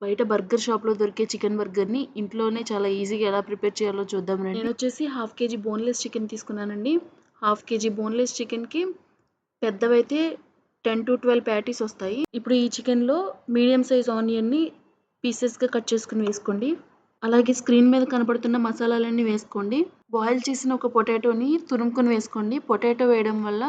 బయట బర్గర్ షాప్‌లో దొరికే చికెన్ బర్గర్‌ని ఇంట్లోనే చాలా ఈజీగా ఎలా ప్రిపేర్ చేయాలో చూద్దాం రండి. నేనొచ్చేసి హాఫ్ కేజీ బోన్‌లెస్ చికెన్ తీసుకున్నానండి. హాఫ్ కేజీ బోన్‌లెస్ చికెన్‌కి పెద్దవైతే 10-12 ప్యాటీస్ వస్తాయి. ఇప్పుడు ఈ చికెన్‌లో మీడియం సైజ్ ఆనియన్‌ని పీసెస్‌గా కట్ చేసుకొని వేసుకోండి. అలాగే స్క్రీన్ మీద కనపడుతున్న మసాలాలన్నీ వేసుకోండి. బాయిల్ చేసిన ఒక పొటాటోని తురుముకొని వేసుకోండి. పొటాటో వేయడం వల్ల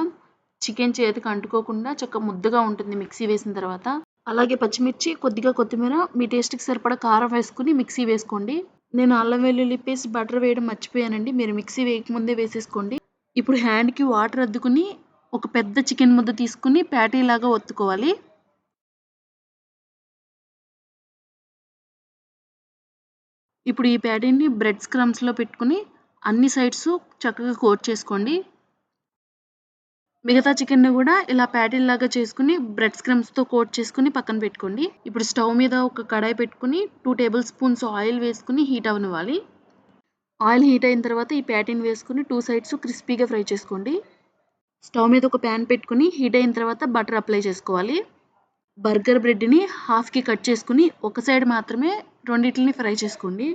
చికెన్ చేతికి అంటుకోకుండా ముద్దగా ఉంటుంది మిక్సీ వేసిన తర్వాత. అలాగే పచ్చిమిర్చి, కొద్దిగా కొత్తిమీర, మీ టేస్ట్‌కి సరిపడా కారం వేసుకొని మిక్సీ వేసుకోండి. నేను అల్లం వెల్లుల్లి పేస్ట్, బటర్ వేయడం మర్చిపోయానండి. మీరు మిక్సీ వేయకముందే వేసేసుకోండి. ఇప్పుడు హ్యాండ్‌కి వాటర్ అద్దుకుని ఒక పెద్ద చికెన్ ముద్ద తీసుకొని ప్యాటీలాగా ఒత్తుకోవాలి. ఇప్పుడు ఈ ప్యాటీని బ్రెడ్ క్రమ్స్‌లో పెట్టుకొని అన్ని సైడ్స్ చక్కగా కోట్ చేసుకోండి. మిగతా చికెన్‌ని గూడా ఇలా ప్యాటీల్లాగా చేసుకొని బ్రెడ్ క్రమ్స్‌తో కోట్ చేసుకొని పక్కన పెట్టుకోండి. ఇప్పుడు స్టవ్ మీద ఒక కడాయి పెట్టుకొని 2 టేబుల్ స్పూన్స్ ఆయిల్ వేసుకొని హీట్ అవ్వనివ్వాలి. ఆయిల్ హీట్ అయిన తర్వాత ఈ ప్యాటీని వేసుకొని 2 సైడ్స్ క్రిస్పీగా ఫ్రై చేసుకోండి. స్టవ్ మీద ఒక ప్యాన్ పెట్టుకొని హీట్ అయిన తర్వాత బటర్ అప్లై చేసుకోవాలి. బర్గర్ బ్రెడ్‌ని హాఫ్‌కి కట్ చేసుకొని ఒక సైడ్ మాత్రమే రెండిటిలిని ఫ్రై చేసుకోండి.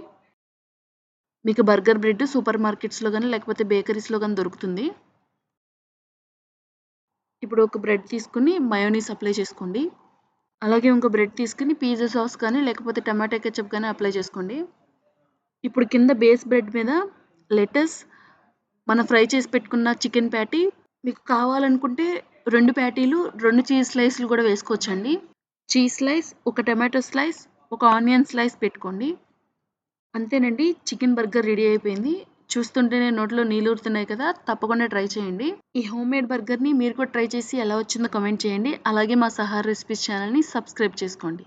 మీకు బర్గర్ బ్రెడ్ సూపర్ మార్కెట్స్‌లో గాని, లేకపోతే బేకరీస్‌లో గాని దొరుకుతుంది. ఇప్పుడు ఒక బ్రెడ్ తీసుకొని మయోనీస్ అప్లై చేసుకోండి. అలాగే ఇంకో బ్రెడ్ తీసుకొని పిజ్జా సాస్ కానీ, లేకపోతే టమాటా కెచప్ గాని అప్లై చేసుకోండి. ఇప్పుడు కింద బేస్ బ్రెడ్ మీద లెటస్, మనం ఫ్రై చేసి పెట్టుకున్న చికెన్ ప్యాటీ, మీకు కావాలనుకుంటే 2 ప్యాటీలు, 2 చీజ్ స్లైస్‌లు కూడా వేసుకోవచ్చండి. చీజ్ స్లైస్, ఒక టమాటో స్లైస్, ఒక ఆనియన్ స్లైస్ పెట్టుకోండి. అంతేనండి, చికెన్ బర్గర్ రెడీ అయిపోయింది. చూస్తుంటేనే నోట్లో నీళ్ళూరుతున్నాయి కదా! తప్పకుండా ట్రై చేయండి. ఈ హోమ్‌మేడ్ బర్గర్‌ని మీరు కూడా ట్రై చేసి ఎలా వచ్చిందో కామెంట్ చేయండి. అలాగే మా సహార్ రెసిపీస్ ఛానెల్‌ని సబ్స్క్రైబ్ చేసుకోండి.